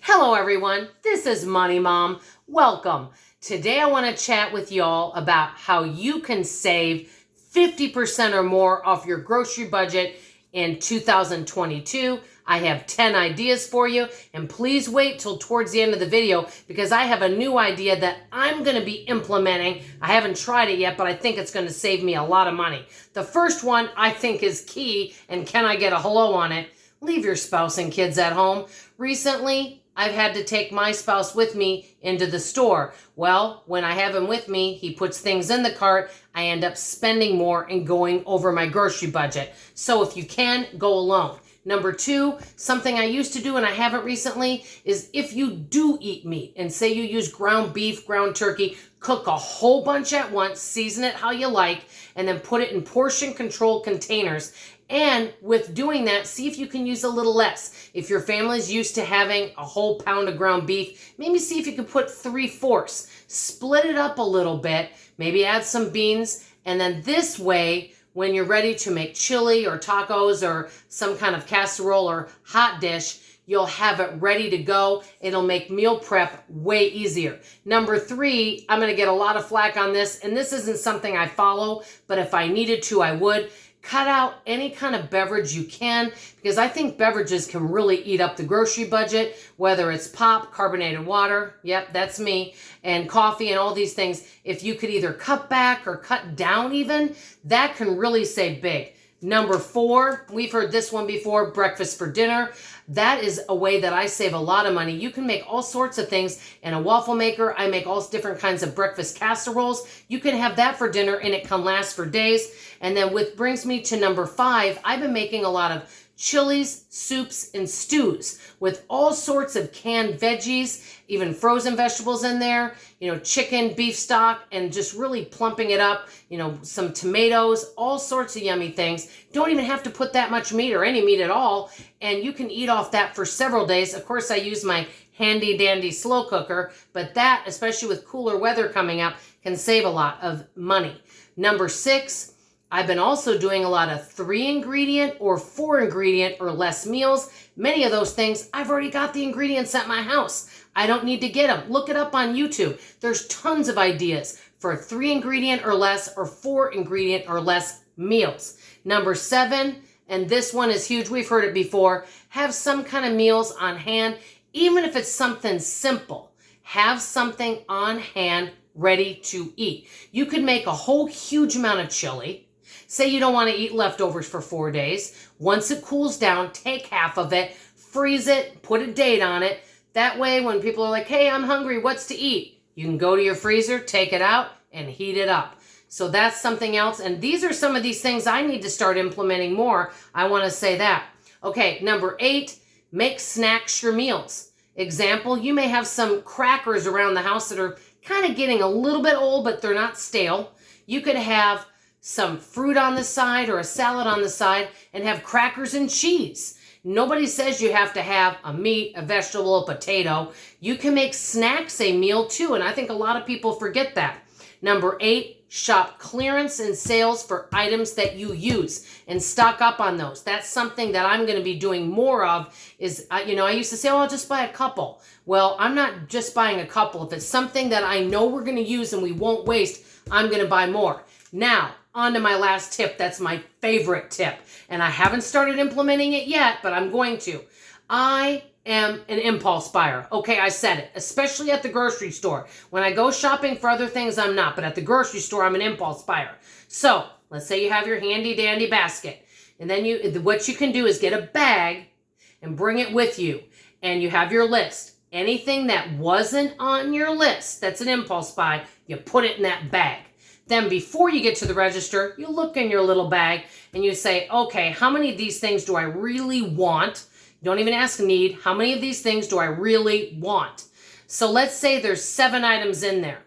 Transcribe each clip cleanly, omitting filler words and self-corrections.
Hello everyone, this is Money Mom. Welcome. Today I want to chat with y'all about how you can save 50% or more off your grocery budget in 2022. I have 10 ideas for you, and please wait till towards the end of the video because I have a new idea that I'm going to be implementing. I haven't tried it yet, but I think it's going to save me a lot of money. The first one I think is key, and can I get a hello on it? Leave your spouse and kids at home. Recently, I've had to take my spouse with me into the store. Well, when I have him with me, he puts things in the cart. I end up spending more and going over my grocery budget. So if you can, go alone. Number two, something I used to do and I haven't recently is if you do eat meat and say you use ground beef, ground turkey, cook a whole bunch at once, season it how you like, and then put it in portion control containers. And with doing that, see if you can use a little less. If your family's used to having a whole pound of ground beef, maybe see if you can put 3/4. Split it up a little bit, maybe add some beans, and then this way, when you're ready to make chili or tacos or some kind of casserole or hot dish, you'll have it ready to go. It'll make meal prep way easier. Number three, I'm going to get a lot of flack on this, and this isn't something I follow, but if I needed to, I would. Cut out any kind of beverage you can, because I think beverages can really eat up the grocery budget, whether it's pop, carbonated water, yep, that's me, and coffee and all these things. If you could either cut back or cut down even, that can really save big. Number four, we've heard this one before, breakfast for dinner. That is a way that I save a lot of money. You can make all sorts of things in a waffle maker. I make all different kinds of breakfast casseroles. You can have that for dinner and it can last for days. And then which brings me to number five, I've been making a lot of chilies, soups, and stews with all sorts of canned veggies, even frozen vegetables in there, chicken, beef stock, and just really plumping it up, some tomatoes, all sorts of yummy things. Don't even have to put that much meat or any meat at all, and you can eat off that for several days. Of course, I use my handy dandy slow cooker, but that, especially with cooler weather coming up, can save a lot of money. Number six, I've been also doing a lot of 3-ingredient or 4-ingredient or less meals. Many of those things, I've already got the ingredients at my house. I don't need to get them. Look it up on YouTube. There's tons of ideas for 3-ingredient or less or 4-ingredient or less meals. Number seven, and this one is huge. We've heard it before. Have some kind of meals on hand, even if it's something simple. Have something on hand ready to eat. You could make a whole huge amount of chili. Say you don't want to eat leftovers for 4 days. Once it cools down, take half of it, freeze it, put a date on it. That way, when people are like, hey, I'm hungry, what's to eat? You can go to your freezer, take it out, and heat it up. So that's something else. And these are some of these things I need to start implementing more. I want to say that. Okay, number 8, make snacks your meals. Example, you may have some crackers around the house that are kind of getting a little bit old, but they're not stale. You could have some fruit on the side or a salad on the side and have crackers and cheese. Nobody says you have to have a meat, a vegetable, a potato. You can make snacks a meal too, and I think a lot of people forget that. Number 8, shop clearance and sales for items that you use and stock up on those. That's something that I'm going to be doing more of is, I used to say, oh, I'll just buy a couple. Well, I'm not just buying a couple. If it's something that I know we're going to use and we won't waste, I'm going to buy more. Now, on to my last tip. That's my favorite tip. And I haven't started implementing it yet, but I'm going to. I am an impulse buyer. Okay, I said it. Especially at the grocery store. When I go shopping for other things, I'm not. But at the grocery store, I'm an impulse buyer. So, let's say you have your handy dandy basket. And then what you can do is get a bag and bring it with you. And you have your list. Anything that wasn't on your list that's an impulse buy, you put it in that bag. Then before you get to the register, you look in your little bag and you say, okay, how many of these things do I really want? Don't even ask need. How many of these things do I really want? So let's say there's 7 items in there.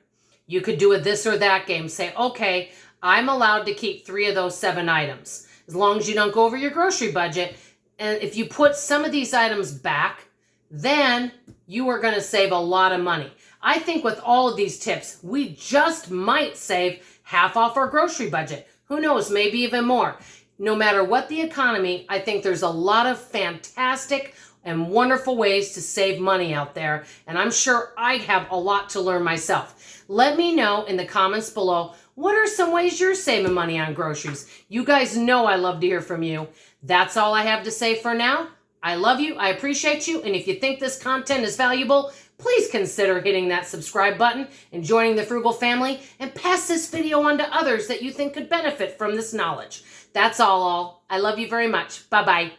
You could do a this or that game. Say, okay, I'm allowed to keep 3 of those 7 items. As long as you don't go over your grocery budget. And if you put some of these items back, then you are going to save a lot of money. I think with all of these tips, we just might save half off our grocery budget. Who knows, maybe even more. No matter what the economy, I think there's a lot of fantastic and wonderful ways to save money out there, and I'm sure I have a lot to learn myself. Let me know in the comments below, what are some ways you're saving money on groceries? You guys know I love to hear from you. That's all I have to say for now. I love you, I appreciate you, and if you think this content is valuable, please consider hitting that subscribe button and joining the Frugal family, and pass this video on to others that you think could benefit from this knowledge. That's all. I love you very much. Bye-bye.